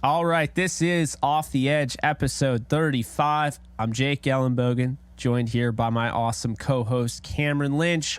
All right, this is Off the Edge, episode 35. I'm Jake Ellenbogen, joined here by my awesome co-host, Cameron Lynch.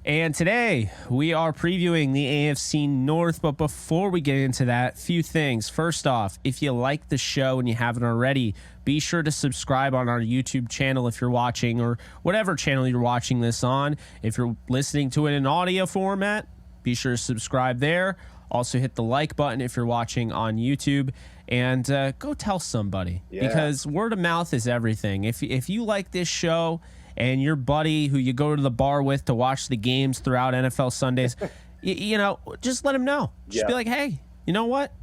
And today, we are previewing the AFC North. But before we get into that, few things. First off, if you like the show and you haven't already, be sure to subscribe on our YouTube channel if you're watching, or whatever channel you're watching this on. If you're listening to it in audio format, be sure to subscribe there. Also hit the like button if you're watching on YouTube, and go tell somebody, because word of mouth is everything. If you like this show and your buddy who you go to the bar with to watch the games throughout NFL Sundays, you know, just let him know. Just be like, hey, you know what?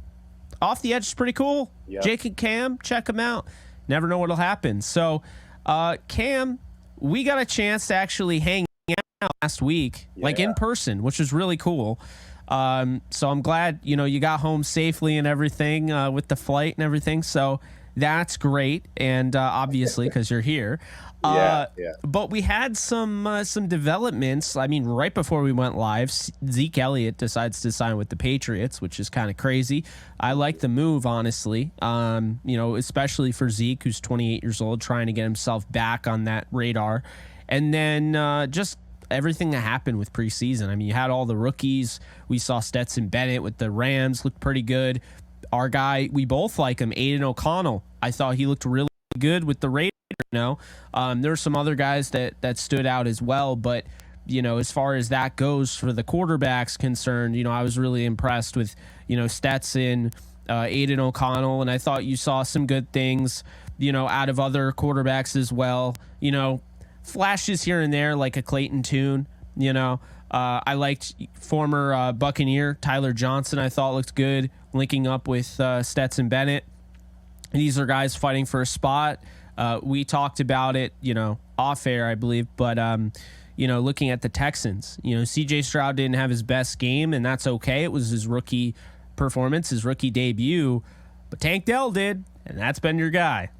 Off the Edge is pretty cool. Jake and Cam, check them out. Never know what'll happen. So, Cam, we got a chance to actually hang out last week, like in person, which was really cool. So I'm glad, you got home safely and everything, with the flight and everything. So that's great. And, obviously, because you're here. But we had some developments. I mean, right before we went live, Zeke Elliott decides to sign with the Patriots, which is kind of crazy. I like the move, honestly. Especially for Zeke, who's 28 years old, trying to get himself back on that radar. And then, just everything that happened with preseason. I mean, you had all the rookies. We saw Stetson Bennett with the Rams look pretty good. Our guy, we both like him, Aiden O'Connell. I thought he looked really good with the Raiders. There were some other guys that stood out as well. But, as far as that goes for the quarterbacks concerned, I was really impressed with, Stetson, Aiden O'Connell. And I thought you saw some good things, out of other quarterbacks as well. Flashes here and there, like a Clayton Tune. I liked former Buccaneer Tyler Johnson. I thought looked good, linking up with Stetson Bennett. These are guys fighting for a spot. We talked about it, off air, I believe. But looking at the Texans, C.J. Stroud didn't have his best game, and that's okay. It was his rookie performance, his rookie debut. But Tank Dell did, and that's been your guy.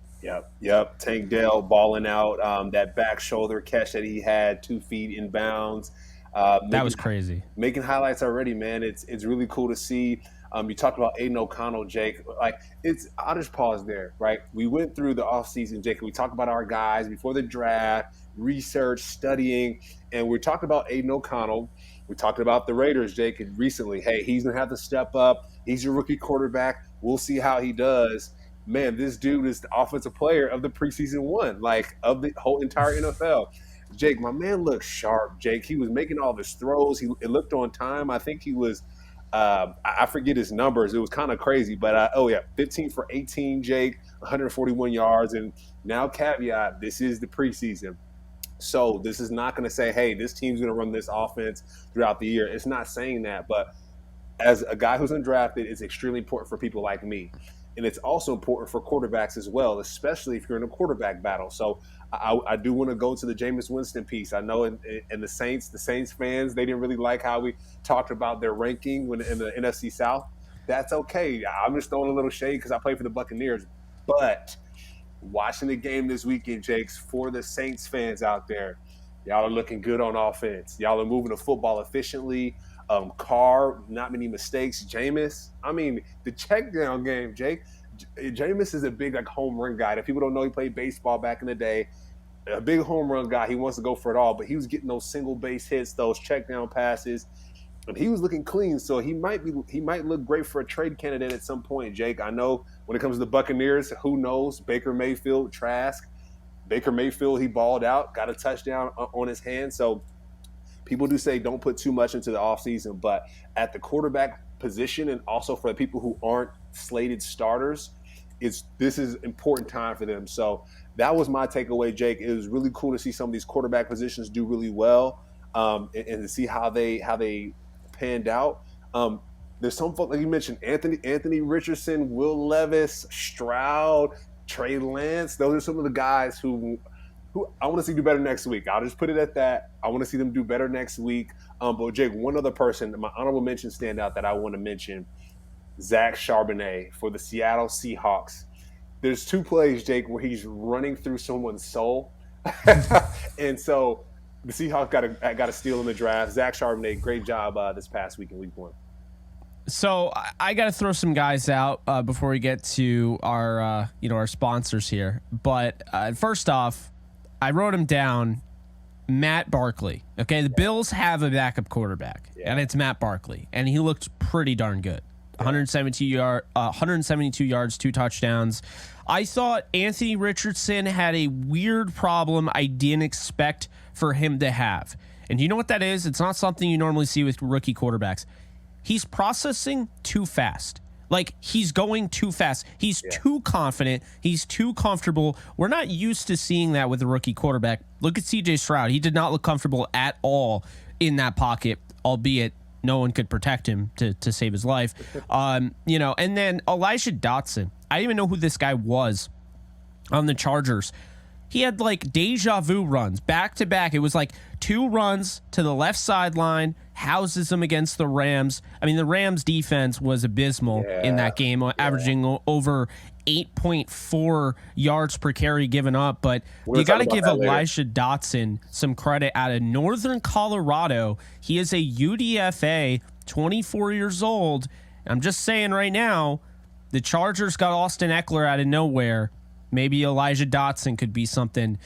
Yep. Tank Dell balling out. That back shoulder catch that he had 2 feet in bounds. That was crazy. Making highlights already, man. It's really cool to see. You talked about Aiden O'Connell, Jake. I'll just pause there, right? We went through the offseason, Jake, and we talked about our guys before the draft, research, studying, and we talked about Aiden O'Connell. We talked about the Raiders, Jake, and recently. Hey, he's going to have to step up. He's your rookie quarterback. We'll see how he does. Man, this dude is the offensive player of the preseason one, of the whole entire NFL. Jake, my man looked sharp, Jake. He was making all of his throws. It looked on time. I think he was I forget his numbers. It was kind of crazy. But, 15 for 18, Jake, 141 yards. And now caveat, this is the preseason. So this is not going to say, hey, this team's going to run this offense throughout the year. It's not saying that. But as a guy who's undrafted, it's extremely important for people like me. And it's also important for quarterbacks as well, especially if you're in a quarterback battle. So I do want to go to the Jameis Winston piece. I know in the Saints fans, they didn't really like how we talked about their ranking when in the NFC South. That's okay. I'm just throwing a little shade because I play for the Buccaneers. But watching the game this weekend, Jakes, for the Saints fans out there, y'all are looking good on offense. Y'all are moving the football efficiently. Carr, not many mistakes. Jameis, the check down game, Jake. Jameis is a big home run guy. If people don't know, he played baseball back in the day. A big home run guy. He wants to go for it all, but he was getting those single base hits, those check down passes, and he was looking clean. So he might look great for a trade candidate at some point, Jake. I know when it comes to the Buccaneers, who knows? Baker Mayfield, Trask. Baker Mayfield, he balled out, got a touchdown on his hand. So people do say don't put too much into the offseason, but at the quarterback position and also for the people who aren't slated starters, this is important time for them. So that was my takeaway, Jake. It was really cool to see some of these quarterback positions do really well, and to see how they panned out. There's some folks, like you mentioned, Anthony Richardson, Will Levis, Stroud, Trey Lance. Those are some of the guys who I want to see do better next week. I'll just put it at that. I want to see them do better next week. But Jake, one other person, my honorable mention standout that I want to mention, Zach Charbonnet for the Seattle Seahawks. There's 2 plays, Jake, where he's running through someone's soul. And so the Seahawks got a steal in the draft. Zach Charbonnet, great job this past week in week 1. So I got to throw some guys out before we get to our our sponsors here. But first off, I wrote him down. Matt Barkley. Okay, the Bills have a backup quarterback, and it's Matt Barkley, and he looked pretty darn good. 172 yards, 2 touchdowns. I thought Anthony Richardson had a weird problem I didn't expect for him to have. And you know what that is? It's not something you normally see with rookie quarterbacks. He's processing too fast. Like, he's going too fast. He's too confident. He's too comfortable. We're not used to seeing that with a rookie quarterback. Look at CJ Stroud. He did not look comfortable at all in that pocket, albeit no one could protect him to save his life. And then Elijah Dotson. I didn't even know who this guy was on the Chargers. He had like deja vu runs back to back. It was like 2 runs to the left sideline, houses them against the Rams. I mean, the Rams defense was abysmal in that game, averaging over 8.4 yards per carry given up. But you got to give Elijah Dotson some credit out of Northern Colorado. He is a UDFA, 24 years old. I'm just saying right now, the Chargers got Austin Eckler out of nowhere. Maybe Elijah Dotson could be something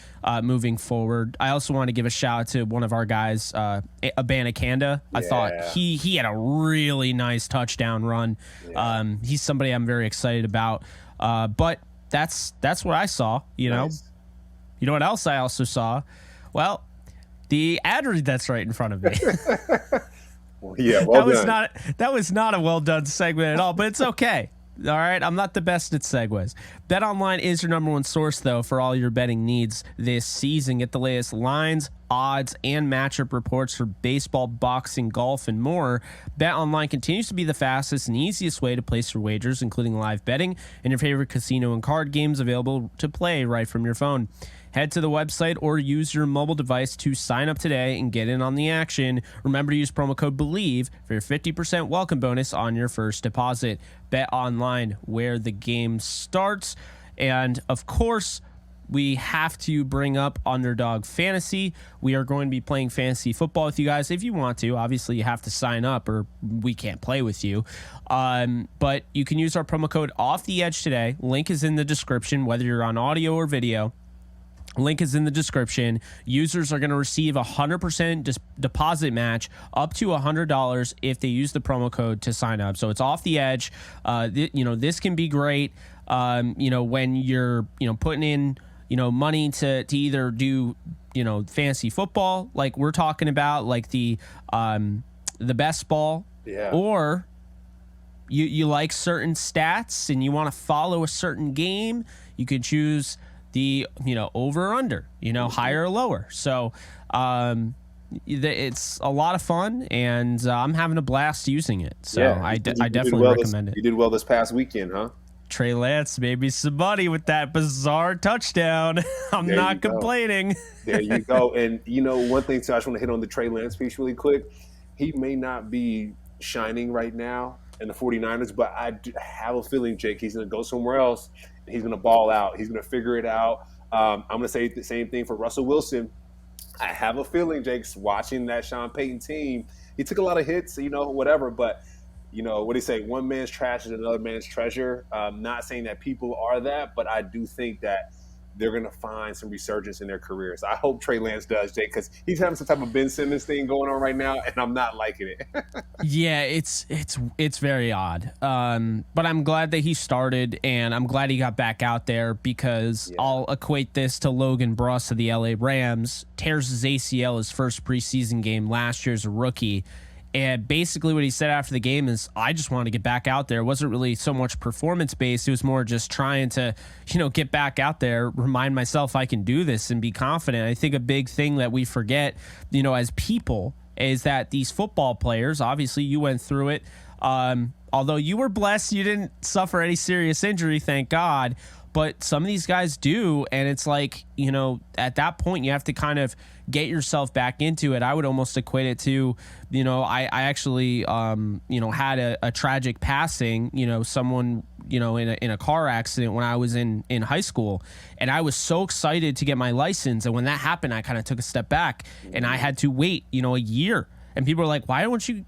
moving forward. I also want to give a shout out to one of our guys, Abanikanda. I thought he had a really nice touchdown run. He's somebody I'm very excited about. But that's what I saw. You know what else I also saw? Well, the ad read that's right in front of me. That was not a well done segment at all, but it's okay. All right, I'm not the best at segues. BetOnline is your number one source, though, for all your betting needs this season. Get the latest lines, odds, and matchup reports for baseball, boxing, golf, and more. BetOnline continues to be the fastest and easiest way to place your wagers, including live betting and your favorite casino and card games available to play right from your phone. Head to the website or use your mobile device to sign up today and get in on the action. Remember to use promo code Bleav for your 50% welcome bonus on your first deposit. Bet online where the game starts. And of course, we have to bring up Underdog Fantasy. We are going to be playing fantasy football with you guys if you want to. Obviously, you have to sign up or we can't play with you. But you can use our promo code Off the Edge today. Link is in the description, whether you're on audio or video. Link is in the description. Users are going to receive a 100% deposit match up to $100 if they use the promo code to sign up. So it's Off the Edge. This can be great. When you're putting in money to either do fantasy football like we're talking about, like the best ball, or you like certain stats and you want to follow a certain game. You could choose the over or under, higher or lower. So it's a lot of fun, and I'm having a blast using it. So I definitely recommend it. You did well this past weekend, huh? Trey Lance made me some money with that bizarre touchdown. I'm not complaining. There you go. And one thing too, I just want to hit on the Trey Lance piece really quick. He may not be shining right now in the 49ers, but I have a feeling, Jake, he's going to go somewhere else. He's going to ball out. He's going to figure it out. I'm going to say the same thing for Russell Wilson. I have a feeling, Jake's watching that Sean Payton team. He took a lot of hits, whatever. But, what do you say? One man's trash is another man's treasure. Not saying that people are that, but I do think that they're going to find some resurgence in their careers. I hope Trey Lance does, Jake, because he's having some type of Ben Simmons thing going on right now, and I'm not liking it. Yeah, it's very odd. But I'm glad that he started, and I'm glad he got back out there because I'll equate this to Logan Bruss of the LA Rams. Tears his ACL his first preseason game last year as a rookie. And basically what he said after the game is, I just wanted to get back out there. It wasn't really so much performance-based. It was more just trying to, get back out there, remind myself I can do this and be confident. I think a big thing that we forget, as people, is that these football players, obviously you went through it. Although you were blessed, you didn't suffer any serious injury, thank God. But some of these guys do, and it's like, at that point you have to kind of get yourself back into it. I would almost equate it to, I actually, had a tragic passing, someone, in a car accident when I was in high school, and I was so excited to get my license. And when that happened, I kind of took a step back, and I had to wait, a year. And people are like, why won't you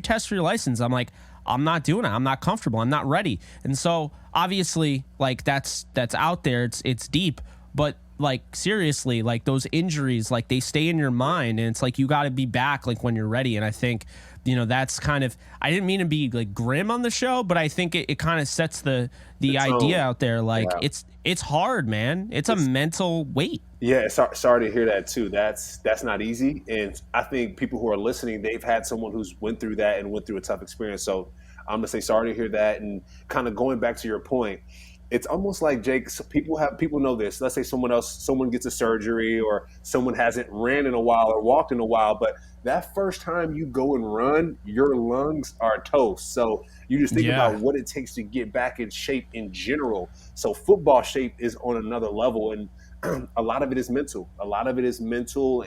test for your license? I'm like, I'm not doing it. I'm not comfortable. I'm not ready. And so obviously, like that's out there. It's deep, but like seriously, like those injuries, like they stay in your mind, and it's like you got to be back like when you're ready. And I think, that's kind of, I didn't mean to be like grim on the show, but I think it kind of sets the idea out there. Like it's hard, man. It's a mental weight. Yeah, sorry to hear that too. That's not easy, and I think people who are listening, they've had someone who's went through that and went through a tough experience. So I'm gonna say sorry to hear that, and kind of going back to your point, it's almost like, Jake, people know this. Let's say someone gets a surgery, or someone hasn't ran in a while or walked in a while, but that first time you go and run, your lungs are toast. So you just think about what it takes to get back in shape in general. So football shape is on another level, and a lot of it is mental.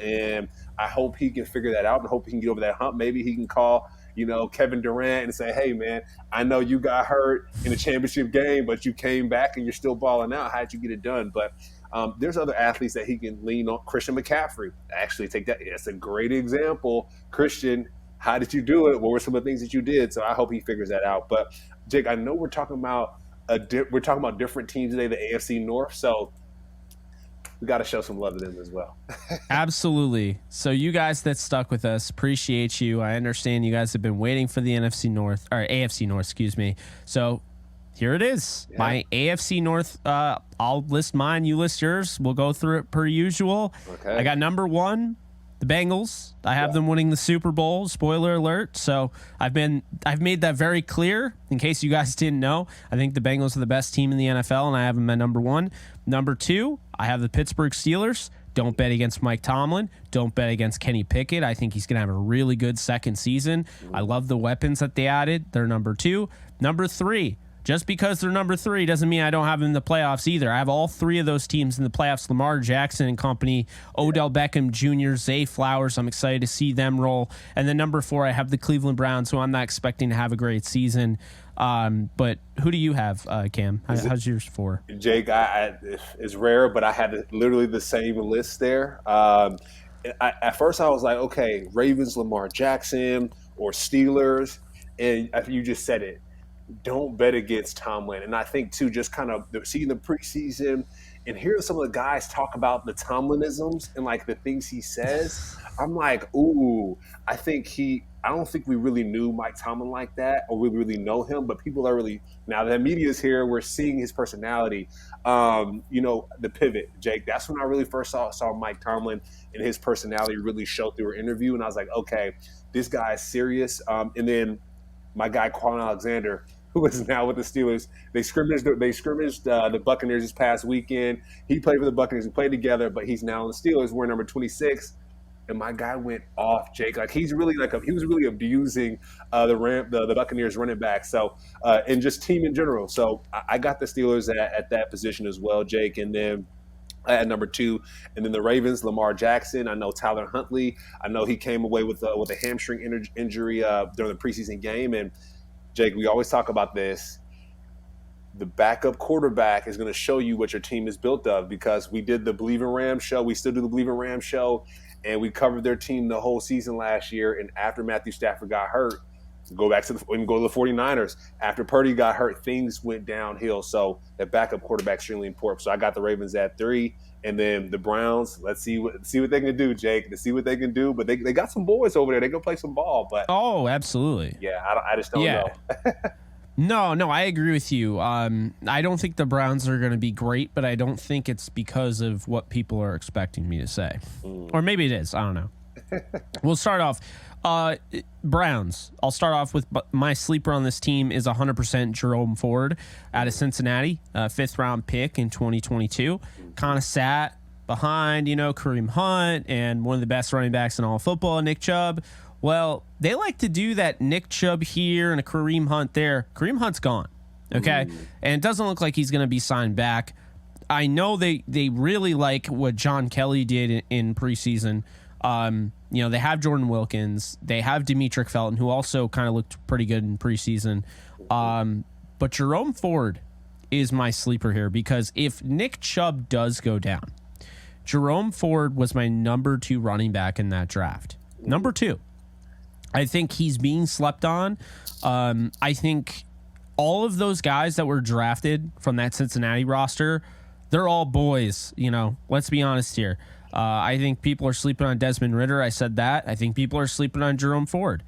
And I hope he can figure that out, and hope he can get over that hump. Maybe he can call, Kevin Durant and say, hey, man, I know you got hurt in the championship game, but you came back and you're still balling out. How'd you get it done? But there's other athletes that he can lean on. Christian McCaffrey, actually take that. That's a great example. Christian, how did you do it? What were some of the things that you did? So I hope he figures that out. But Jake, I know we're talking about different teams today, the AFC North. So we got to show some love to them as well. Absolutely. So you guys that stuck with us, appreciate you. I understand you guys have been waiting for the AFC North, excuse me. So here it is. Yeah. My AFC North, I'll list mine, you list yours. We'll go through it per usual. Okay. I got number 1, the Bengals. I have them winning the Super Bowl. Spoiler alert. So I've made that very clear in case you guys didn't know. I think the Bengals are the best team in the NFL, and I have them at number 1. Number 2, I have the Pittsburgh Steelers. Don't bet against Mike Tomlin. Don't bet against Kenny Pickett. I think he's going to have a really good second season. I love the weapons that they added. They're number 2. Number 3, just because they're number 3 doesn't mean I don't have them in the playoffs either. I have all 3 of those teams in the playoffs. Lamar Jackson and company, Odell Beckham Jr., Zay Flowers. I'm excited to see them roll. And then number 4, I have the Cleveland Browns, who I'm not expecting to have a great season. But who do you have, Cam? How's yours 4? Jake, it's rare, but I had literally the same list there. At first I was like, okay, Ravens, Lamar Jackson, or Steelers. And you just said it. Don't bet against Tomlin. And I think, too, just kind of seeing the preseason and hearing some of the guys talk about the Tomlinisms and, like, the things he says, I'm like, ooh, I don't think we really knew Mike Tomlin like that, or we really know him, but people are really, now that media's here, we're seeing his personality. The pivot, Jake, that's when I really first saw Mike Tomlin and his personality really show through an interview. And I was like, okay, this guy is serious. And then my guy, Quan Alexander, who is now with the Steelers, they scrimmaged the Buccaneers this past weekend. He played for the Buccaneers. We played together, but he's now in the Steelers. We're number 26. And my guy went off, Jake. Like, he's really he was really abusing the Buccaneers running back. So, and just team in general. So I got the Steelers at that position as well, Jake. And then at number 2, and then the Ravens, Lamar Jackson. I know Tyler Huntley. I know he came away with a hamstring injury during the preseason game. And Jake, we always talk about this. The backup quarterback is going to show you what your team is built of, because we did the Bleav in Rams show. We still do the Bleav in Rams show, and we covered their team the whole season last year. And after Matthew Stafford got hurt, go to the 49ers. After Purdy got hurt, things went downhill. So the backup quarterback is extremely important. So I got the Ravens at 3, and then the Browns. Let's see what they can do, Jake. To see what they can do, but they got some boys over there. They gonna play some ball. But absolutely. Yeah, I just don't know. No, I agree with you. I don't think the Browns are going to be great, but I don't think it's because of what people are expecting me to say. Or maybe it is. I don't know. We'll start off. Browns. I'll start off with my sleeper on this team is 100% Jerome Ford out of Cincinnati, 5th-round pick in 2022. Kind of sat behind, Kareem Hunt and one of the best running backs in all of football, Nick Chubb. Well, they like to do that Nick Chubb here and a Kareem Hunt there. Kareem Hunt's gone, okay? And it doesn't look like he's going to be signed back. I know they really like what John Kelly did in preseason. They have Jordan Wilkins. They have Demetric Felton, who also kind of looked pretty good in preseason. But Jerome Ford is my sleeper here, because if Nick Chubb does go down, Jerome Ford was my number 2 running back in that draft. Number 2. I think he's being slept on. I think all of those guys that were drafted from that Cincinnati roster, they're all boys. Let's be honest here. I think people are sleeping on Desmond Ridder. I said that. I think people are sleeping on Jerome Ford.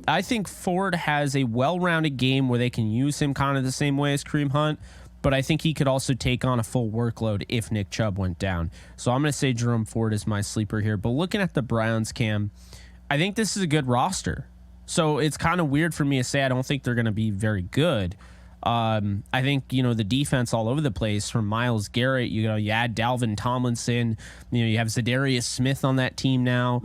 I think Ford has a well-rounded game where they can use him kind of the same way as Kareem Hunt, but I think he could also take on a full workload if Nick Chubb went down. So I'm going to say Jerome Ford is my sleeper here. But looking at the Browns, Cam, I think this is a good roster. So it's kind of weird for me to say I don't think they're going to be very good. I think, the defense all over the place from Myles Garrett, you add Dalvin Tomlinson, you have Zadarius Smith on that team now,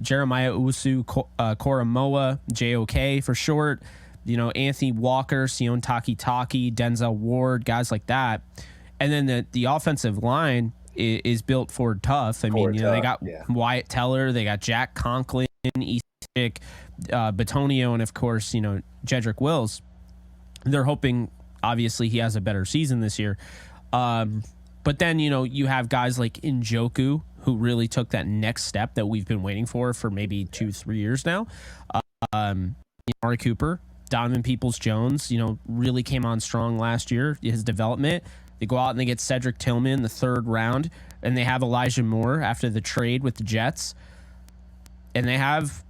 Jeremiah Usu, Koromoa, JOK for short, Anthony Walker, Sion Taki, Denzel Ward, guys like that. And then the offensive line is built for tough. They got Wyatt Teller, they got Jack Conklin, Eastic, Batonio, and of course, Jedrick Wills. They're hoping, obviously, he has a better season this year. But then, you have guys like Njoku, who really took that next step that we've been waiting for maybe 2-3 years now. Amari Cooper, Donovan Peoples-Jones, really came on strong last year, his development. They go out and they get Cedric Tillman in the third round, and they have Elijah Moore after the trade with the Jets. And they have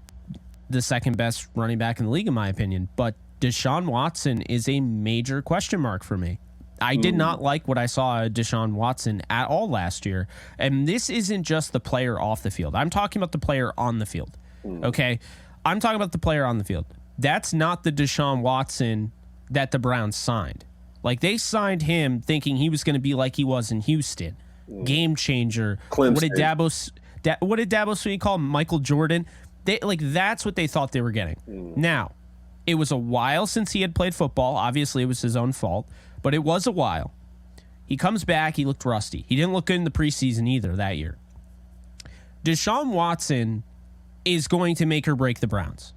the second best running back in the league, in my opinion. But Deshaun Watson is a major question mark for me. I did not like what I saw of Deshaun Watson at all last year. And this isn't just the player off the field. I'm talking about the player on the field. Okay? I'm talking about the player on the field. That's not the Deshaun Watson that the Browns signed. Like, they signed him thinking he was going to be like he was in Houston. Game changer. Clemson. What did Dabo Swinney call him? Michael Jordan? That's what they thought they were getting. Now, it was a while since he had played football. Obviously, it was his own fault, but it was a while. He comes back. He looked rusty. He didn't look good in the preseason either that year. Deshaun Watson is going to make or break the Browns.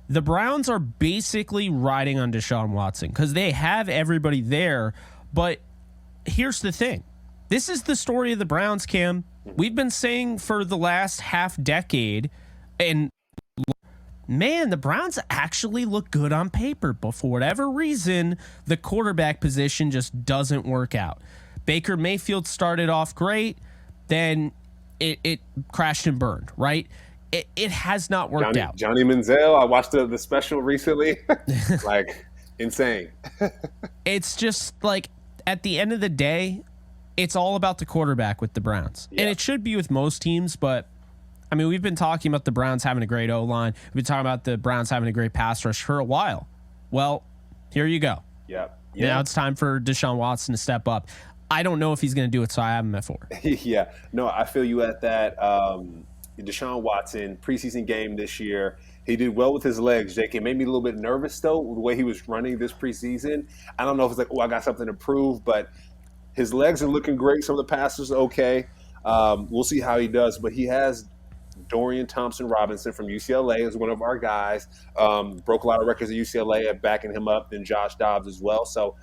The Browns are basically riding on Deshaun Watson because they have everybody there. But here's the thing. This is the story of the Browns, Cam. We've been saying for the last half decade, and man, the Browns actually look good on paper, but for whatever reason, the quarterback position just doesn't work out. Baker Mayfield started off great, then it crashed and burned, right? It has not worked out. Johnny Manziel, I watched the special recently. Insane. It's just like, at the end of the day, it's all about the quarterback with the Browns. Yeah. And it should be with most teams, but I mean, we've been talking about the Browns having a great O-line. We've been talking about the Browns having a great pass rush for a while. Well, here you go. Yeah. Now it's time for Deshaun Watson to step up. I don't know if he's going to do it, so I have him at 4. Yeah. No, I feel you at that. Deshaun Watson, preseason game this year, he did well with his legs, Jake. It made me a little bit nervous, though, the way he was running this preseason. I don't know if it's like, I got something to prove, but his legs are looking great. Some of the passes are okay. We'll see how he does, but he has Dorian Thompson-Robinson from UCLA is one of our guys. Broke a lot of records at UCLA at backing him up, and Josh Dobbs as well. So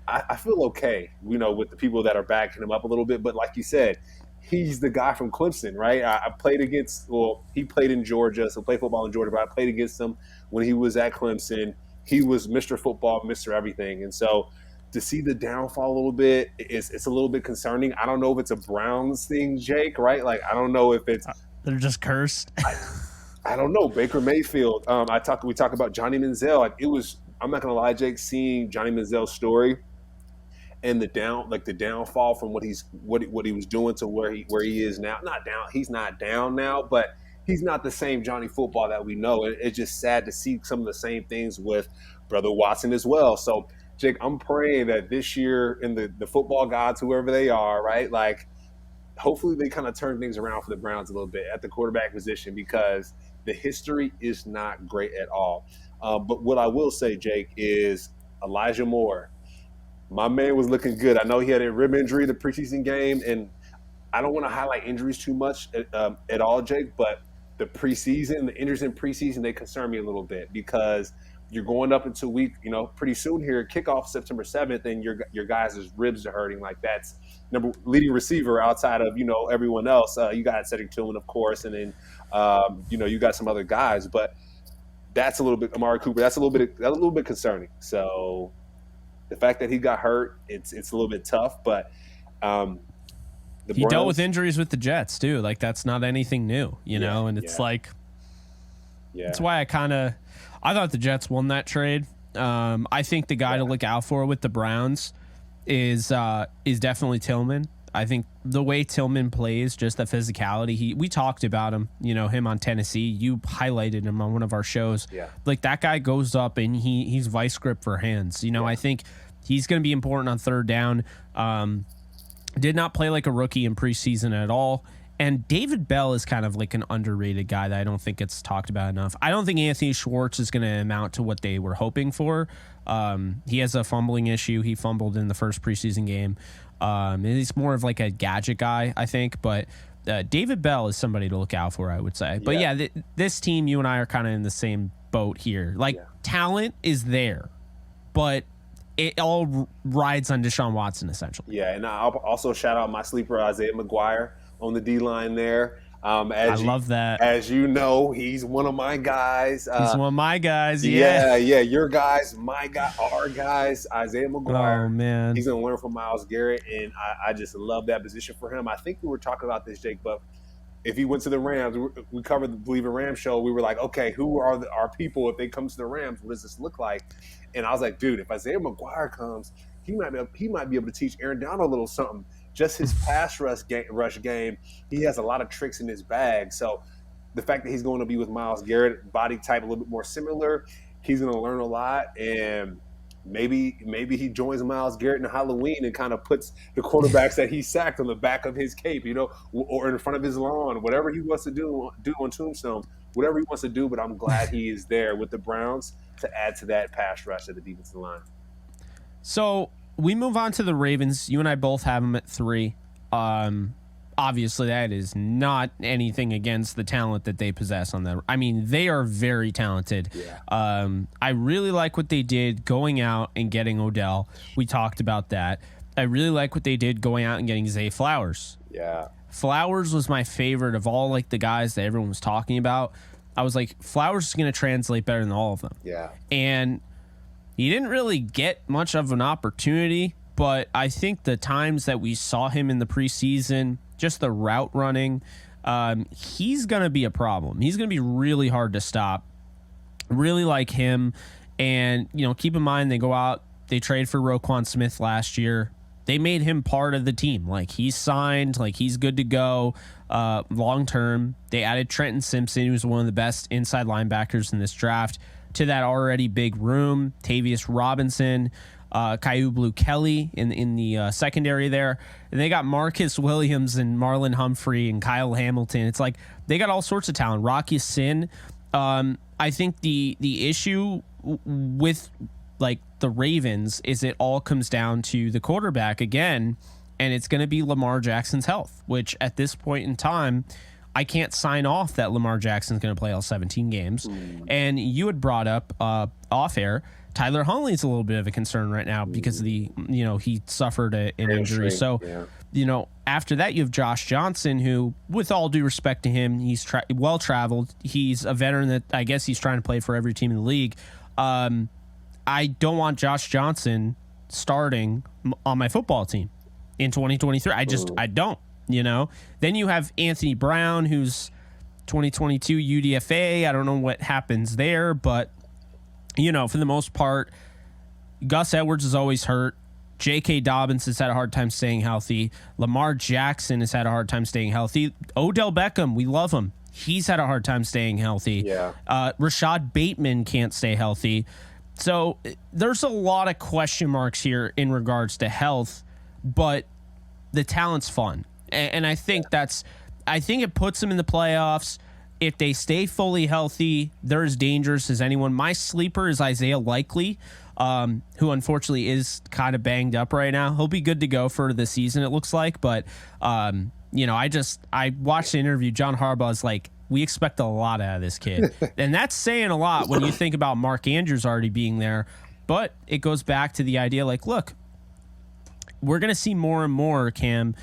I feel okay, with the people that are backing him up a little bit. But like you said, he's the guy from Clemson, right? I played against, he played in Georgia, so played football in Georgia, but I played against him when he was at Clemson. He was Mr. Football, Mr. Everything. And so to see the downfall a little bit, it's a little bit concerning. I don't know if it's a Browns thing, Jake, right? Like, I don't know if it's – they're just cursed. I don't know. Baker Mayfield. We talk about Johnny Manziel. Like, it was. I'm not gonna lie, Jake. Seeing Johnny Manziel's story and the downfall from what he was doing to where he is now. Not down. He's not down now, but he's not the same Johnny Football that we know. It's just sad to see some of the same things with Brother Watson as well. So, Jake, I'm praying that this year, in the football gods, whoever they are, right, like, hopefully they kind of turn things around for the Browns a little bit at the quarterback position, because the history is not great at all. But what I will say, Jake, is Elijah Moore, my man, was looking good. I know he had a rib injury the preseason game, and I don't want to highlight injuries too much at all, Jake, but the injuries in preseason, they concern me a little bit, because you're going up into week, pretty soon here, kickoff September 7th, and your guys' ribs are hurting. Like, that's leading receiver outside of, everyone else. You got Cedric Tillman, of course, and then, you got some other guys. But that's a little bit Amari Cooper. That's a little bit concerning. So the fact that he got hurt, it's a little bit tough. But he dealt with injuries with the Jets too. Like that's not anything new, you know. And it's like, that's why I thought the Jets won that trade. I think the guy to look out for with the Browns is definitely Tillman. I think the way Tillman plays, just the physicality, we talked about him, you know, him on Tennessee. You highlighted him on one of our shows. Yeah. Like that guy goes up and he's vice grip for hands. You know, I think he's going to be important on third down. Did not play like a rookie in preseason at all. And David Bell is kind of like an underrated guy that I don't think it's talked about enough. I don't think Anthony Schwartz is going to amount to what they were hoping for. He has a fumbling issue. He fumbled in the first preseason game. He's more of like a gadget guy, I think. But David Bell is somebody to look out for, I would say. But this team, you and I are kind of in the same boat here. Like talent is there, but it all rides on Deshaun Watson essentially. Yeah, and I'll also shout out my sleeper Isaiah McGuire on the D-line there. I love that. As you know, he's one of my guys. He's one of my guys, yeah. Your guys, my guy, our guys, Isaiah McGuire. Oh, man. He's going to learn from Myles Garrett, and I just love that position for him. I think we were talking about this, Jake, but if he went to the Rams, we covered the Bleav in Rams show. We were like, okay, who are our people if they come to the Rams? What does this look like? And I was like, dude, if Isaiah McGuire comes, he might be able to teach Aaron Donald a little something. Just his pass rush game, he has a lot of tricks in his bag. So the fact that he's going to be with Myles Garrett, body type a little bit more similar, he's going to learn a lot. And maybe he joins Myles Garrett in Halloween and kind of puts the quarterbacks that he sacked on the back of his cape, you know, or in front of his lawn, whatever he wants to do on Tombstone, whatever he wants to do. But I'm glad he is there with the Browns to add to that pass rush at the defensive line. So we move on to the Ravens. You and I both have them at 3. Obviously, that is not anything against the talent that they possess on that. I mean, they are very talented. Yeah. I really like what they did going out and getting Odell. We talked about that. I really like what they did going out and getting Zay Flowers. Yeah. Flowers was my favorite of all like the guys that everyone was talking about. I was like, Flowers is going to translate better than all of them. Yeah. And he didn't really get much of an opportunity, but I think the times that we saw him in the preseason, just the route running, he's going to be a problem. He's going to be really hard to stop. Really like him. And, you know, keep in mind, they go out, they trade for Roquan Smith last year. They made him part of the team. Like, he's signed, like, he's good to go long term. They added Trenton Simpson, who's one of the best inside linebackers in this draft, to that already big room. Tavius Robinson, Kyu Blue Kelly in the secondary there. And they got Marcus Williams and Marlon Humphrey and Kyle Hamilton. It's like they got all sorts of talent. Rocky Sin. I think the issue with like the Ravens is it all comes down to the quarterback again, and it's going to be Lamar Jackson's health, which at this point in time, I can't sign off that Lamar Jackson's going to play all 17 games. And you had brought up off air, Tyler Huntley's a little bit of a concern right now because of the, you know, he suffered an injury. So, you know, after that, you have Josh Johnson, who, with all due respect to him, he's well-traveled. He's a veteran that I guess he's trying to play for every team in the league. I don't want Josh Johnson starting on my football team in 2023. I don't. You know, then you have Anthony Brown, who's 2022 UDFA. I don't know what happens there, but, you know, for the most part, Gus Edwards is always hurt. J.K. Dobbins has had a hard time staying healthy. Lamar Jackson has had a hard time staying healthy. Odell Beckham, we love him. He's had a hard time staying healthy. Yeah. Rashad Bateman can't stay healthy. So there's a lot of question marks here in regards to health, but the talent's fun. And I think I think it puts them in the playoffs. If they stay fully healthy, they're as dangerous as anyone. My sleeper is Isaiah Likely, who unfortunately is kind of banged up right now. He'll be good to go for the season, it looks like. But, you know, I watched the interview. John Harbaugh's like, we expect a lot out of this kid. And that's saying a lot when you think about Mark Andrews already being there. But it goes back to the idea, like, look, we're going to see more and more, Cam,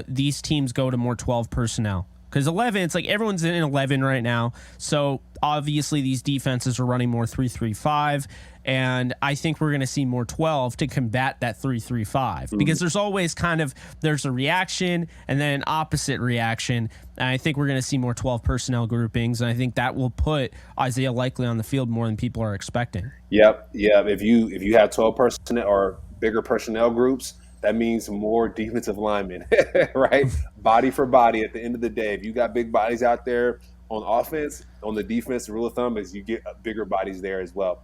these teams go to more 12 personnel Because 11, it's like everyone's in 11 right now. So obviously these defenses are running more 3-3-5. And I think we're going to see more 12 to combat that 3-3-5 because there's always there's a reaction and then an opposite reaction. And I think we're going to see more 12 personnel groupings. And I think that will put Isaiah Likely on the field more than people are expecting. Yep. If you have 12 personnel or bigger personnel groups, that means more defensive linemen, right? Body for body at the end of the day. If you got big bodies out there on offense, on the defense, the rule of thumb is you get bigger bodies there as well.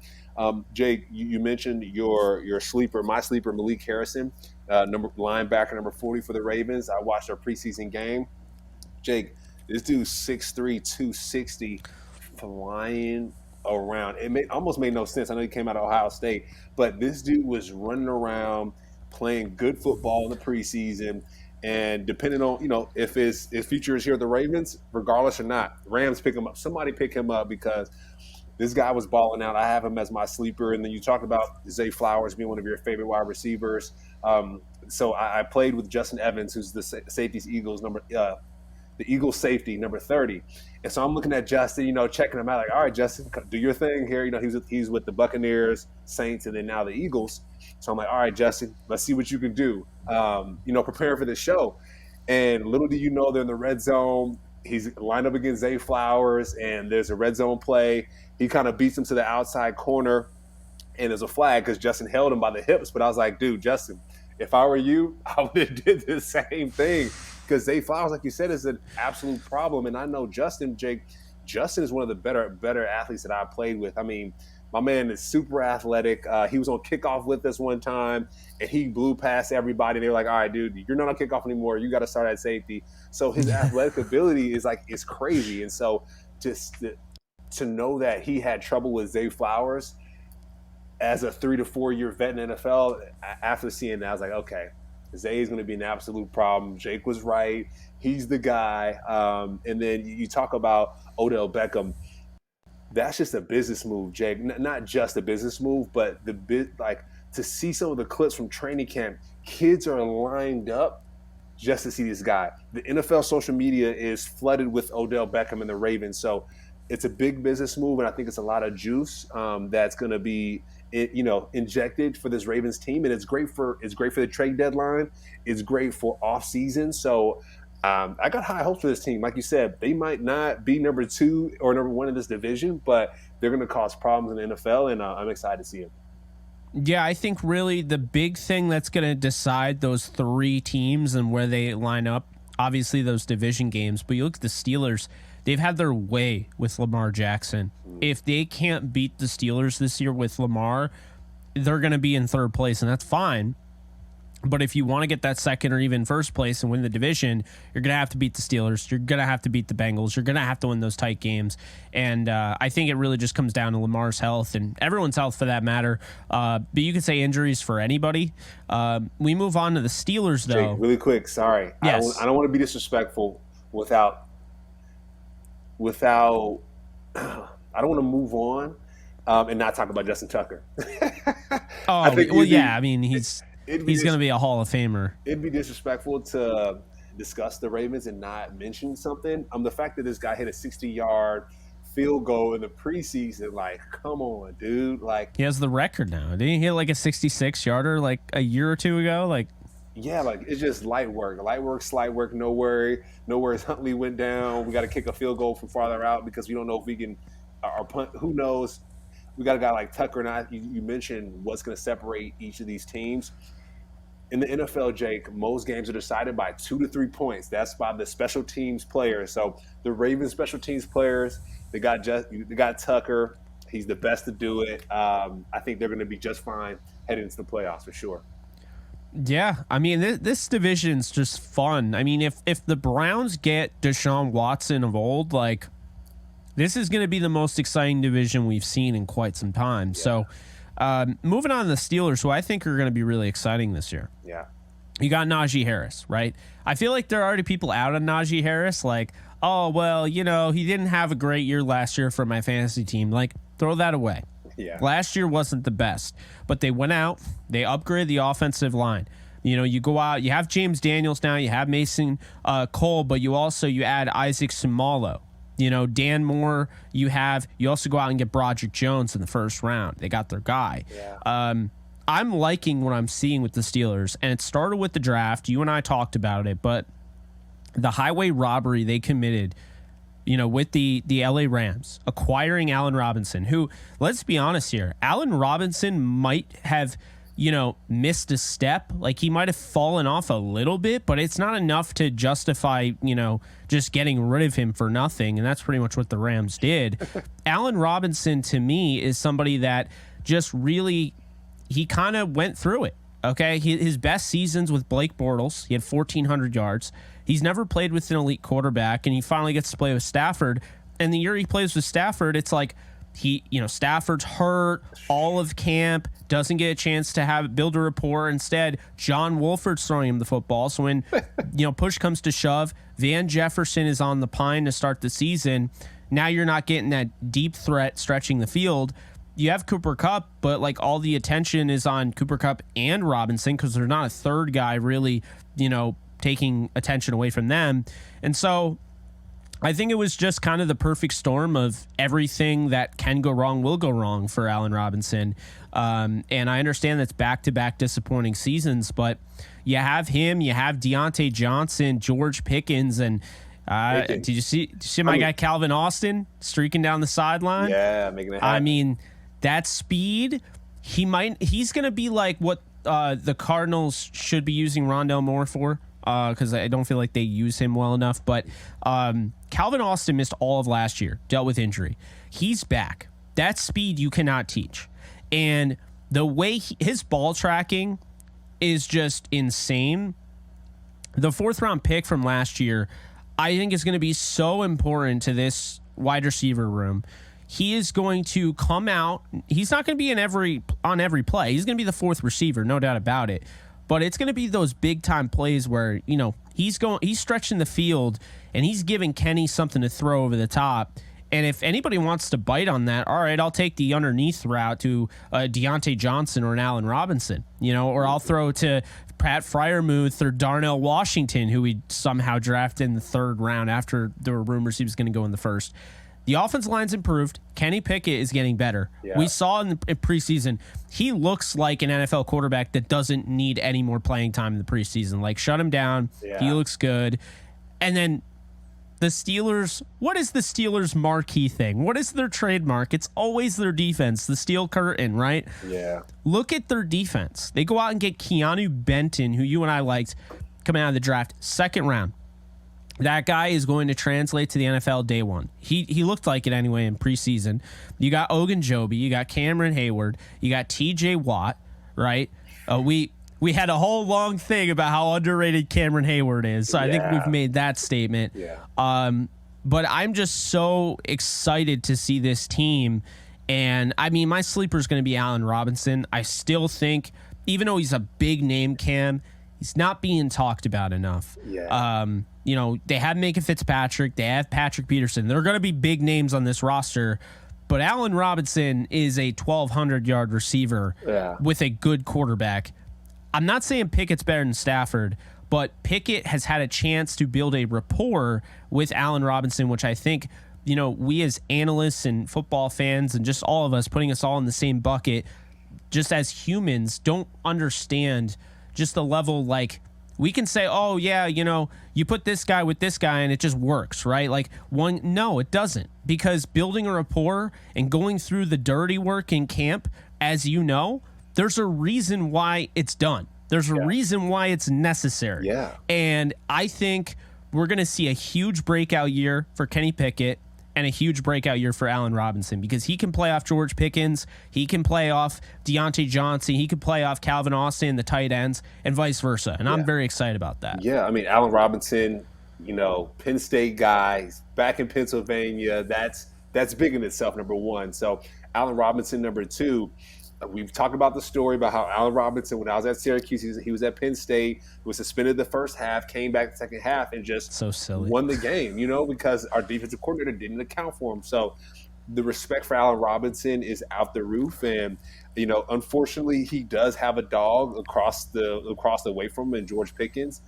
Jake, you mentioned your sleeper, my sleeper, Malik Harrison, linebacker number 40 for the Ravens. I watched our preseason game. Jake, this dude's 6'3", 260, flying around. Almost made no sense. I know he came out of Ohio State, but this dude was running around playing good football in the preseason. And depending on, if his future is here at the Ravens, regardless or not, the Rams pick him up. Somebody pick him up because this guy was balling out. I have him as my sleeper. And then you talked about Zay Flowers being one of your favorite wide receivers. So I played with Justin Evans, who's the Eagles safety, number 30. And so I'm looking at Justin, checking him out like, all right, Justin, do your thing here. He's with the Buccaneers, Saints, and then now the Eagles. So I'm like, all right, Justin, let's see what you can do. Preparing for the show. And little do you know, they're in the red zone. He's lined up against Zay Flowers, and there's a red zone play. He kind of beats him to the outside corner, and there's a flag because Justin held him by the hips. But I was like, dude, Justin, if I were you, I would have did the same thing because Zay Flowers, like you said, is an absolute problem. And I know Justin is one of the better athletes that I played with. I mean, my man is super athletic. He was on kickoff with us one time, and he blew past everybody. They were like, all right, dude, you're not on kickoff anymore. You got to start at safety. So his athletic ability is crazy. And so just to know that he had trouble with Zay Flowers as a 3 to 4 year vet in the NFL, after seeing that, I was like, okay, Zay is going to be an absolute problem. Jake was right. He's the guy. And then you talk about Odell Beckham. That's just a business move, Jake. Not just a business move, but to see some of the clips from training camp, kids are lined up just to see this guy. The NFL social media is flooded with Odell Beckham and the Ravens. So it's a big business move, and I think it's a lot of juice that's going to be injected for this Ravens team, and it's great for the trade deadline. It's great for off season. So I got high hopes for this team. Like you said, they might not be number 2 or number 1 in this division, but they're going to cause problems in the NFL, and I'm excited to see them. Yeah, I think really the big thing that's going to decide those 3 teams and where they line up, obviously those division games, but you look at the Steelers, they've had their way with Lamar Jackson. If they can't beat the Steelers this year with Lamar, they're going to be in 3rd place, and that's fine. But if you want to get that 2nd or even 1st place and win the division, you're going to have to beat the Steelers. You're going to have to beat the Bengals. You're going to have to win those tight games. And I think it really just comes down to Lamar's health and everyone's health for that matter. But you could say injuries for anybody. We move on to the Steelers, though. Jake, really quick, sorry. Yes. I don't want to be disrespectful without I don't want to move on and not talk about Justin Tucker. He's going to be a Hall of Famer. It'd be disrespectful to discuss the Ravens and not mention something. The fact that this guy hit a 60-yard field goal in the preseason, like, come on, dude. Like, he has the record now. Didn't he hit like a 66-yarder like a year or 2 ago? Like, yeah, like it's just light work, slight work, no worry. No worries. Huntley went down. We got to kick a field goal from farther out because we don't know if we can or punt. Who knows? We got a guy like Tucker, and you mentioned what's going to separate each of these teams. In the NFL, Jake, most games are decided by 2 to 3 points. That's by the special teams players. So the Ravens special teams players, they got Tucker. He's the best to do it. I think they're going to be just fine heading into the playoffs for sure. Yeah, I mean, this division's just fun. I mean, if the Browns get Deshaun Watson of old, like, this is going to be the most exciting division we've seen in quite some time. Yeah. So moving on to the Steelers, who I think are going to be really exciting this year. Yeah. You got Najee Harris, right? I feel like there are already people out on Najee Harris, like, oh, well, he didn't have a great year last year for my fantasy team. Like, throw that away. Yeah. Last year wasn't the best, but they went out, they upgraded the offensive line. You go out, you have James Daniels now, you have Mason Cole, but you add Isaac Seumalo. Dan Moore, you also go out and get Broderick Jones in the first round. They got their guy. Yeah. I'm liking what I'm seeing with the Steelers, and it started with the draft. You and I talked about it, but the highway robbery they committed, with the LA Rams, acquiring Allen Robinson, who, let's be honest here, Allen Robinson might have, missed a step. Like, he might have fallen off a little bit, but it's not enough to justify, just getting rid of him for nothing. And that's pretty much what the Rams did. Allen Robinson, to me, is somebody that just really, he kind of went through it. Okay. His best seasons with Blake Bortles, he had 1,400 yards. He's never played with an elite quarterback, and he finally gets to play with Stafford. And the year he plays with Stafford, it's like Stafford's hurt all of camp, doesn't get a chance to build a rapport. Instead, John Wolford's throwing him the football. So when, push comes to shove, Van Jefferson is on the pine to start the season. Now you're not getting that deep threat stretching the field. You have Cooper Kupp, but like all the attention is on Cooper Kupp and Robinson because there's not a third guy really, taking attention away from them. And so I think it was just kind of the perfect storm of everything that can go wrong will go wrong for Allen Robinson. And I understand that's back-to-back disappointing seasons, but you have him, you have Deontay Johnson, George Pickens, and did you see my guy Calvin Austin streaking down the sideline? Yeah, making it happen. I mean, that speed, he's going to be like what the Cardinals should be using Rondale Moore for. Because I don't feel like they use him well enough. But Calvin Austin missed all of last year, dealt with injury. He's back. That speed you cannot teach. And the way his ball tracking is just insane. The fourth-round pick from last year, I think, is going to be so important to this wide receiver room. He is going to come out. He's not going to be on every play. He's going to be the fourth receiver, no doubt about it. But it's going to be those big time plays where, he's stretching the field and he's giving Kenny something to throw over the top. And if anybody wants to bite on that, all right, I'll take the underneath route to Deontay Johnson or an Allen Robinson, or I'll throw to Pat Freiermuth or Darnell Washington, who we somehow drafted in the third round after there were rumors he was going to go in the first. The offensive line's improved. Kenny Pickett is getting better. Yeah. We saw in preseason, he looks like an NFL quarterback that doesn't need any more playing time in the preseason. Like, shut him down. Yeah. He looks good. And then the Steelers, what is the Steelers' marquee thing? What is their trademark? It's always their defense, the steel curtain, right? Yeah. Look at their defense. They go out and get Keanu Benton, who you and I liked coming out of the draft, second round. That guy is going to translate to the NFL day one. He looked like it anyway in preseason. You got Ogunjobi, you got Cameron Hayward, you got TJ Watt, right? We had a whole long thing about how underrated Cameron Hayward is. So I think we've made that statement. Yeah. But I'm just so excited to see this team. And I mean, my sleeper is going to be Allen Robinson. I still think, even though he's a big name, Cam, he's not being talked about enough. Yeah. They have Minka Fitzpatrick. They have Patrick Peterson. They're going to be big names on this roster. But Allen Robinson is a 1,200-yard receiver with a good quarterback. I'm not saying Pickett's better than Stafford, but Pickett has had a chance to build a rapport with Allen Robinson, which I think, we as analysts and football fans and just all of us, putting us all in the same bucket, just as humans, don't understand just the level, like, we can say, oh, yeah, you put this guy with this guy and it just works, right? Like, no, it doesn't. Because building a rapport and going through the dirty work in camp, as you know, there's a reason why it's done. There's a reason why it's necessary. Yeah. And I think we're going to see a huge breakout year for Kenny Pickett and a huge breakout year for Allen Robinson, because he can play off George Pickens, he can play off Deontay Johnson, he can play off Calvin Austin, the tight ends, and vice versa. And I'm very excited about that. Yeah, I mean, Allen Robinson, Penn State guy, he's back in Pennsylvania. That's big in itself, number one. So Allen Robinson, number two. We've talked about the story about how Allen Robinson, when I was at Syracuse, he was at Penn State, was suspended the first half, came back the second half, and just so silly. Won the game, because our defensive coordinator didn't account for him. So the respect for Allen Robinson is out the roof. And, unfortunately, he does have a dog across the way from him in George Pickens.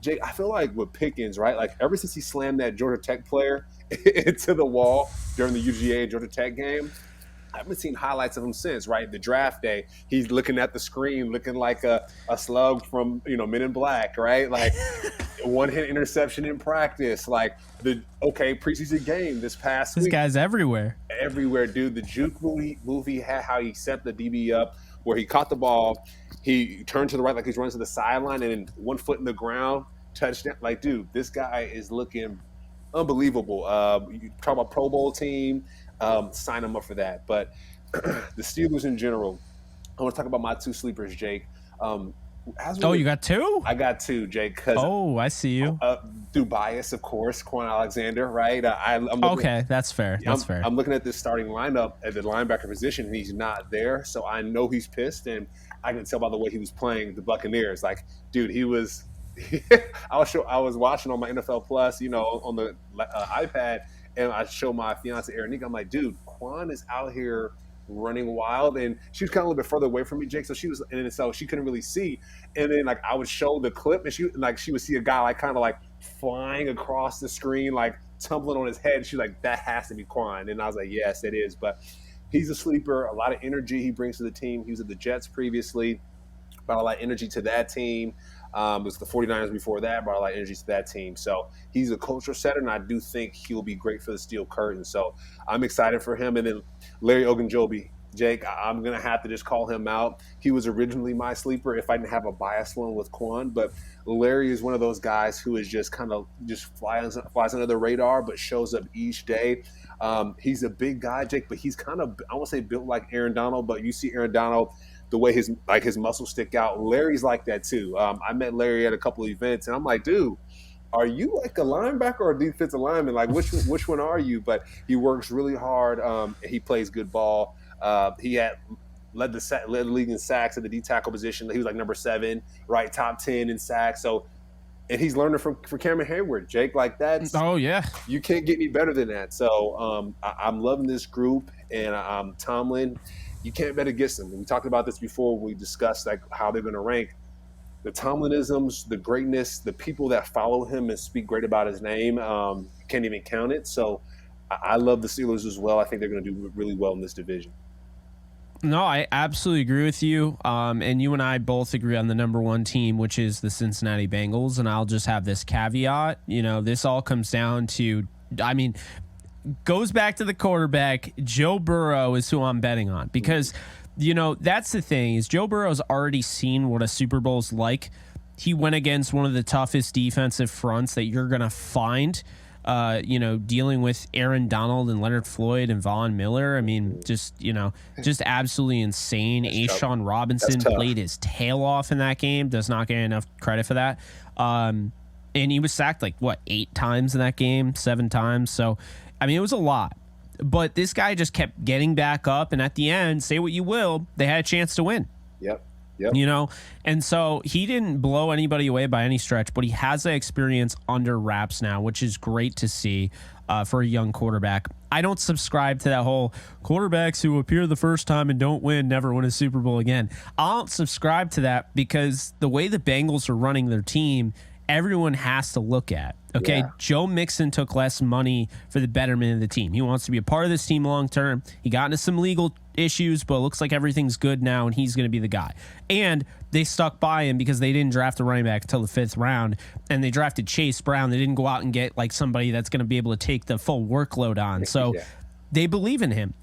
Jake, I feel like with Pickens, right? Like ever since he slammed that Georgia Tech player into the wall during the UGA Georgia Tech game, I haven't seen highlights of him since, right? The draft day, he's looking at the screen, looking like a slug from, Men in Black, right? Like one-hit interception in practice, like preseason game this past week. This guy's everywhere. Everywhere, dude. The Juke movie had how he set the DB up, where he caught the ball, he turned to the right like he's running to the sideline, and then 1 foot in the ground, touchdown. Like, dude, this guy is looking unbelievable. You talk about Pro Bowl team, sign him up for that. But the Steelers in general, I want to talk about my 2 sleepers, Jake. You got 2? I got 2, Jake. I see you. Through bias, of course, Quan Alexander, right? That's fair. Fair. I'm looking at this starting lineup at the linebacker position, and he's not there. So I know he's pissed, and I can tell by the way he was playing the Buccaneers. Like, dude, he was I was watching on my NFL Plus, on the iPad, and I show my fiance Eric. I'm like, dude, Quan is out here running wild, and she was kind of a little bit further away from me, Jake. So she couldn't really see. And then I would show the clip, and she would see a guy kind of flying across the screen, tumbling on his head. She's like, that has to be Quan. And I was like, yes, it is. But he's a sleeper. A lot of energy he brings to the team. He was at the Jets previously, brought a lot of energy to that team. It was the 49ers before that, brought a lot of energy to that team. So he's a culture setter, and I do think he'll be great for the Steel Curtain. So I'm excited for him. And then Larry Ogunjobi, Jake, I'm going to have to just call him out. He was originally my sleeper if I didn't have a biased one with Quan. But Larry is one of those guys who is just kind of flies under the radar but shows up each day. He's a big guy, Jake, but he's kind of, I won't say built like Aaron Donald, but you see Aaron Donald, the way his muscles stick out. Larry's like that too. I met Larry at a couple of events, and I'm like, dude, are you like a linebacker or a defensive lineman? Like, which one are you? But he works really hard. He plays good ball. He led the league in sacks at the D tackle position. He was like number 7, right, top 10 in sacks. So, and he's learning from Cameron Hayward, Jake. Like that's you can't get any better than that. So I'm loving this group, and Tomlin. You can't bet against them. We talked about this before. We discussed how they're going to rank. The Tomlinisms, the greatness, the people that follow him and speak great about his name, can't even count it. So I love the Steelers as well. I think they're going to do really well in this division. No, I absolutely agree with you. And you and I both agree on the number 1 team, which is the Cincinnati Bengals. And I'll just have this caveat. This all comes down to, goes back to the quarterback. Joe Burrow is who I'm betting on because, that's the thing is Joe Burrow's already seen what a Super Bowl's like. He went against one of the toughest defensive fronts that you're going to find, dealing with Aaron Donald and Leonard Floyd and Von Miller. Just absolutely insane. Ashawn Robinson played his tail off in that game. Does not get enough credit for that. And he was sacked 8 times in that game, 7 times. So, it was a lot, but this guy just kept getting back up, and at the end, say what you will, they had a chance to win. Yep. And so he didn't blow anybody away by any stretch, but he has that experience under wraps now, which is great to see for a young quarterback. I don't subscribe to that whole quarterbacks who appear the first time and don't win, never win a Super Bowl again. I don't subscribe to that because the way the Bengals are running their team, everyone has to look at. Okay, yeah. Joe Mixon took less money for the betterment of the team. He wants to be a part of this team long term. He got into some legal issues, but it looks like everything's good now, and he's going to be the guy. And they stuck by him because they didn't draft a running back until the 5th round, and they drafted Chase Brown. They didn't go out and get somebody that's going to be able to take the full workload on. So they believe in him.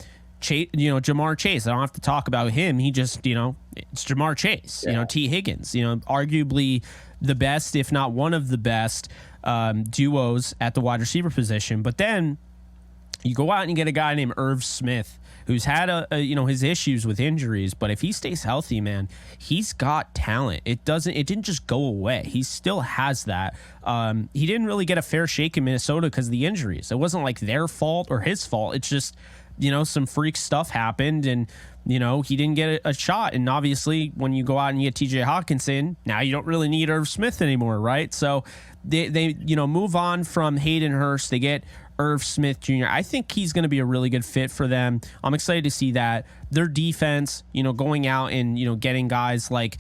Jamar Chase. I don't have to talk about him. He just, it's Jamar Chase. T. Higgins. Arguably the best, if not one of the best duos at the wide receiver position. But then you go out and you get a guy named Irv Smith, who's had his issues with injuries, but if he stays healthy, man, he's got talent. It didn't just go away. He still has that. He didn't really get a fair shake in Minnesota because of the injuries. It wasn't like their fault or his fault. It's just some freak stuff happened and, he didn't get a shot. And obviously when you go out and you get TJ Hawkinson, now you don't really need Irv Smith anymore, right? So they move on from Hayden Hurst. They get Irv Smith Jr. I think he's going to be a really good fit for them. I'm excited to see that. Their defense, going out and, getting guys like,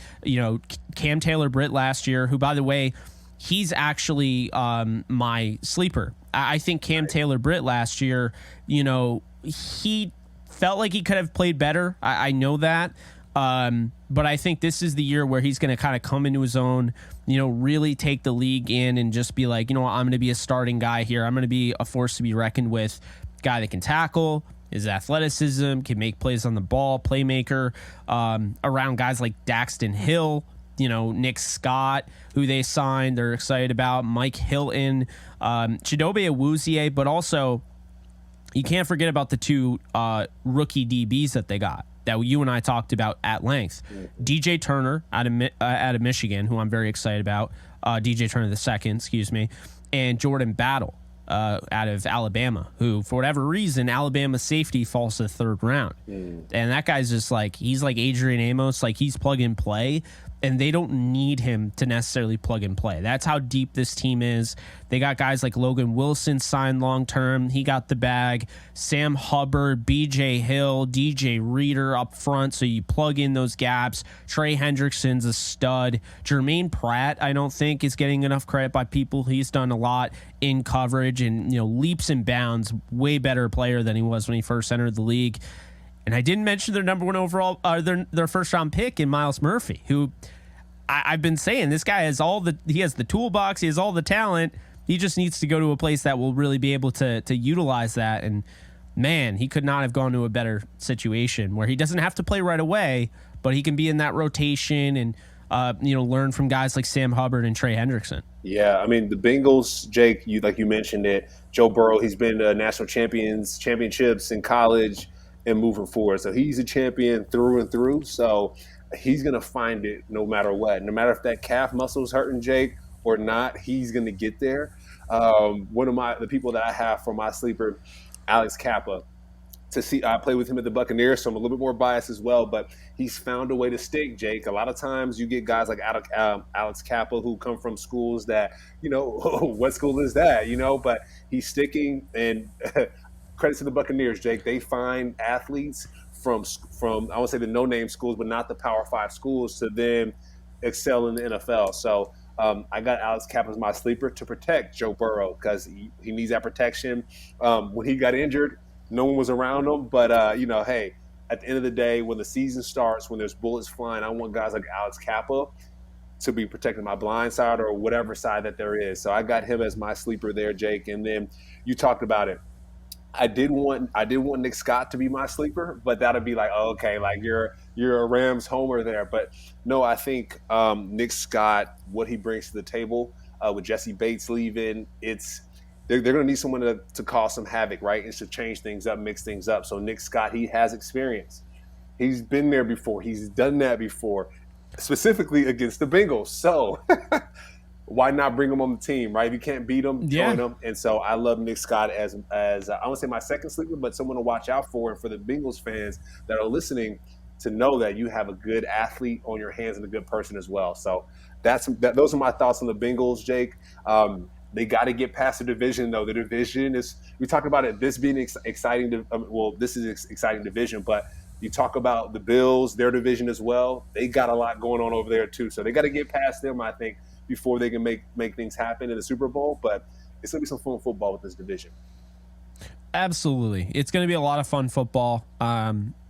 Cam Taylor-Britt last year, who, by the way, he's actually my sleeper. I think Cam Taylor-Britt last year, he felt like he could have played better. I know that. But I think this is the year where he's going to kind of come into his own, really take the league in and just be like, I'm going to be a starting guy here. I'm going to be a force to be reckoned with. Guy that can tackle, his athleticism, can make plays on the ball, playmaker, around guys like Daxton Hill, Nick Scott, who they signed, they're excited about, Mike Hilton, Chidobe Awuzie, but also you can't forget about the two rookie DBs that they got that you and I talked about at length. DJ Turner out of Michigan, who I'm very excited about. DJ Turner the second, excuse me, and Jordan Battle out of Alabama, who for whatever reason Alabama safety falls to the third round, and that guy's just like he's like Adrian Amos, like he's plug and play. And they don't need him to necessarily plug and play. That's how deep this team is. They got guys like Logan Wilson signed long-term. He got the bag. Sam Hubbard, BJ Hill, DJ Reader up front. So you plug in those gaps. Trey Hendrickson's a stud. Jermaine Pratt, I don't think, is getting enough credit by people. He's done a lot in coverage and, leaps and bounds. Way better player than he was when he first entered the league. And I didn't mention their number one overall, their first round pick in Miles Murphy, who I've been saying this guy has he has the toolbox, he has all the talent. He just needs to go to a place that will really be able to utilize that. And man, he could not have gone to a better situation where he doesn't have to play right away, but he can be in that rotation and learn from guys like Sam Hubbard and Trey Hendrickson. Yeah, I mean the Bengals, Jake, you mentioned it. Joe Burrow, he's been to national championships in college and moving forward. So he's a champion through and through. So he's going to find it no matter what. No matter if that calf muscle's hurting Jake or not, he's going to get there. One of the people that I have for my sleeper, Alex Kappa, I play with him at the Buccaneers, so I'm a little bit more biased as well, but he's found a way to stick, Jake. A lot of times you get guys like Alex Kappa who come from schools that, what school is that, but he's sticking, and credit to the Buccaneers, Jake. They find athletes from I won't say the no-name schools, but not the Power 5 schools, to then excel in the NFL. So I got Alex Kappa as my sleeper to protect Joe Burrow because he needs that protection. When he got injured, no one was around him. But, hey, at the end of the day, when the season starts, when there's bullets flying, I want guys like Alex Kappa to be protecting my blind side or whatever side that there is. So I got him as my sleeper there, Jake. And then you talked about it. I did want Nick Scott to be my sleeper, but that'd be like, oh, okay, like you're a Rams homer there. But no, I think Nick Scott, what he brings to the table with Jesse Bates leaving, they're going to need someone to cause some havoc, right? It's to change things up, mix things up. So Nick Scott, he has experience. He's been there before. He's done that before, specifically against the Bengals. So why not bring him on the team, right? If you can't beat him, join him. And so I love Nick Scott as I won't say my second sleeper, but someone to watch out for, and for the Bengals fans that are listening to know that you have a good athlete on your hands and a good person as well. So those are my thoughts on the Bengals, Jake. They got to get past the division, though. The division is – we talk about it, this being exciting. This is an exciting division, but you talk about the Bills, their division as well. They got a lot going on over there too. So they got to get past them, I think, before they can make things happen in the Super Bowl. But it's going to be some fun football with this division. Absolutely. It's going to be a lot of fun football.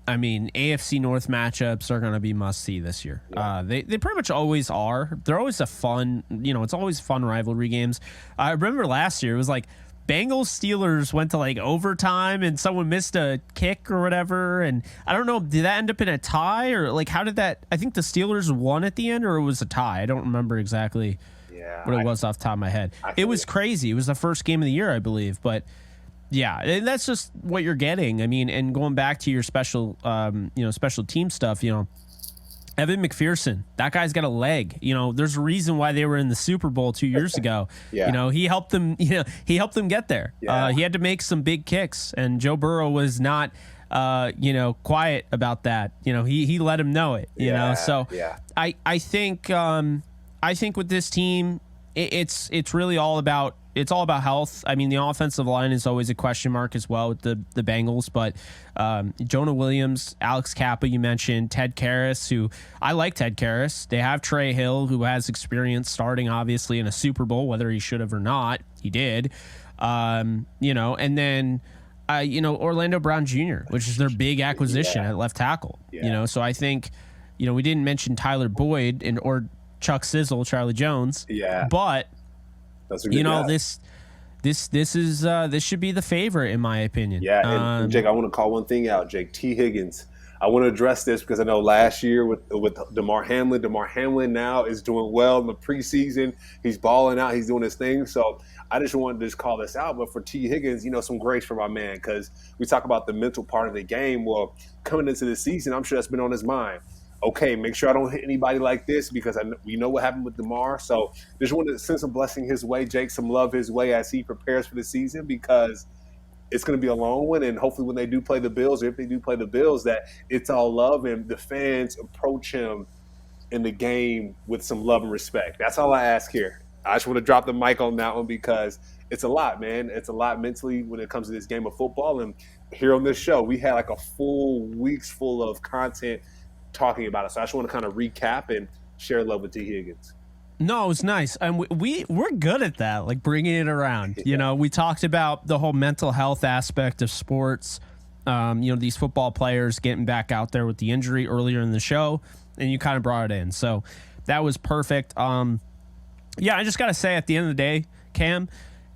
I mean, AFC North matchups are going to be must-see this year. Yeah. They pretty much always are. They're always a fun, it's always fun rivalry games. I remember last year, it was like Bengals Steelers went to like overtime and someone missed a kick or whatever. And I don't know, did that end up in a tie or like how did that? I think the Steelers won at the end or it was a tie. I don't remember exactly what it was off the top of my head. It was crazy. It was the first game of the year, I believe. But yeah, and that's just what you're getting. I mean, and going back to your special team stuff, Evan McPherson, that guy's got a leg. There's a reason why they were in the Super Bowl 2 years ago. Yeah. He helped them. He helped them get there. Yeah. He had to make some big kicks, and Joe Burrow was not, quiet about that. He let him know it. So yeah. I think with this team, it's really all about. It's all about health. I mean, the offensive line is always a question mark as well with the Bengals, but Jonah Williams, Alex Kappa, you mentioned, Ted Karras, who I like Ted Karras. They have Trey Hill, who has experience starting, obviously, in a Super Bowl, whether he should have or not. He did. And then, Orlando Brown Jr., which is their big acquisition at left tackle. Yeah. So I think, we didn't mention Tyler Boyd or Chuck Sizzle, Charlie Jones. Yeah. But that's a good guy. this should be the favorite in my opinion. Yeah, and Jake, I want to call one thing out, Jake. T. Higgins. I want to address this because I know last year with Damar Hamlin now is doing well in the preseason. He's balling out. He's doing his thing. So I just wanted to call this out. But for T. Higgins, some grace for my man, because we talk about the mental part of the game. Well, coming into the season, I'm sure that's been on his mind. Okay, make sure I don't hit anybody like this because we know what happened with DeMar. So just wanted to send some blessing his way, Jake, some love his way as he prepares for the season, because it's going to be a long one. And hopefully when they do play the Bills, or if they do play the Bills, that it's all love and the fans approach him in the game with some love and respect. That's all I ask here. I just want to drop the mic on that one because it's a lot, man. It's a lot mentally when it comes to this game of football. And here on this show, we had like a full week's full of content talking about it. So I just want to kind of recap and share love with T. Higgins. No, it was nice. And we're good at that, like bringing it around. We talked about the whole mental health aspect of sports, these football players getting back out there with the injury earlier in the show, and you kind of brought it in. So that was perfect. I just got to say at the end of the day, Cam,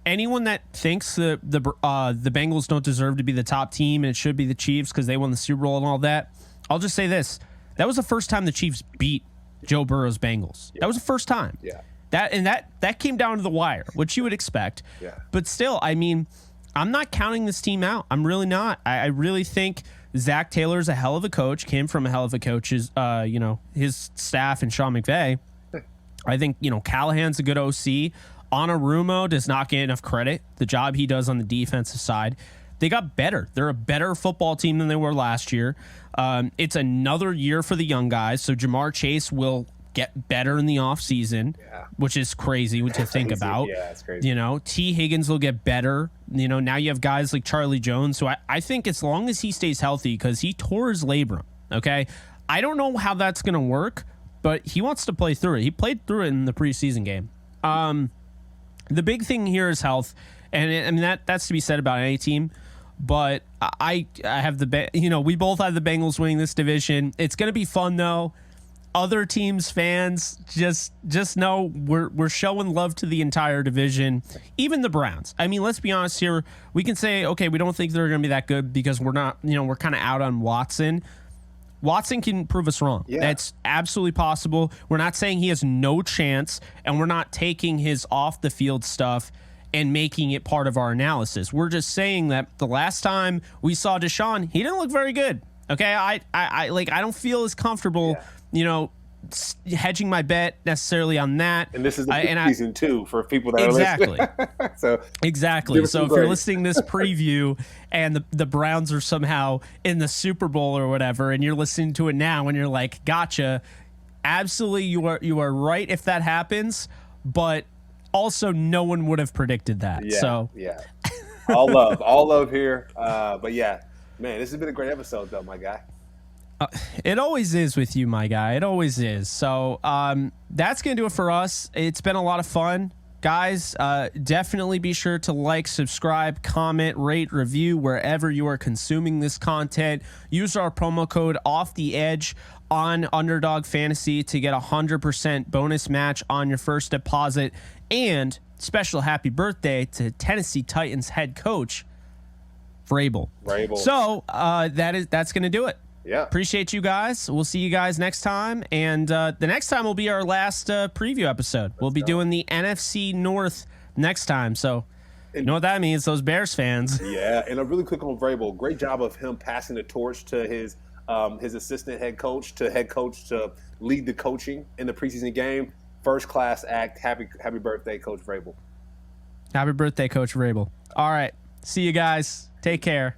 anyone that thinks the Bengals don't deserve to be the top team and it should be the Chiefs because they won the Super Bowl and all that, I'll just say this. That was the first time the Chiefs beat Joe Burrow's Bengals. Yeah. That was the first time. Yeah. That came down to the wire, which you would expect. Yeah. But still, I mean, I'm not counting this team out. I'm really not. I really think Zach Taylor's a hell of a coach, came from a hell of a coach's, his staff and Sean McVay. I think, Callahan's a good OC. Anarumo does not get enough credit. The job he does on the defensive side. They got better. They're a better football team than they were last year. It's another year for the young guys, so Jamar Chase will get better in the offseason, which is crazy to think about. Yeah, it's crazy. T. Higgins will get better. Now you have guys like Charlie Jones, so I think as long as he stays healthy, because he tore his labrum, okay? I don't know how that's going to work, but he wants to play through it. He played through it in the preseason game. The big thing here is health, and that's to be said about any team. But I have we both have the Bengals winning this division. It's going to be fun though. Other teams' fans just know we're showing love to the entire division, even the Browns. I mean, let's be honest here. We can say, okay, we don't think they're going to be that good because we're not, we're kind of out on Watson. Watson can prove us wrong. Yeah. That's absolutely possible. We're not saying he has no chance, and we're not taking his off the field stuff and making it part of our analysis. We're just saying that the last time we saw Deshaun, he didn't look very good. Okay, I don't feel as comfortable, hedging my bet necessarily on that. And this is the season too for people that are listening. So if you're listening to this preview and the Browns are somehow in the Super Bowl or whatever, and you're listening to it now and you're like, gotcha, absolutely, you are right if that happens, but also no one would have predicted that. All love here. But yeah, man, this has been a great episode though, my guy. It always is with you, my guy. It always is. So that's going to do it for us. It's been a lot of fun. Guys, definitely be sure to like, subscribe, comment, rate, review wherever you are consuming this content. Use our promo code OFFTheEdge on Underdog Fantasy to get 100% bonus match on your first deposit. And special happy birthday to Tennessee Titans head coach, Vrabel. So that's going to do it. Yeah. Appreciate you guys. We'll see you guys next time. And the next time will be our last preview episode. We'll be doing the NFC North next time. So you know what that means, those Bears fans. Yeah. And a really quick on Vrabel. Great job of him passing the torch to his his assistant head coach to lead the coaching in the preseason game. First class act. Happy birthday, Coach Vrabel. Happy birthday, Coach Vrabel. All right. See you guys. Take care.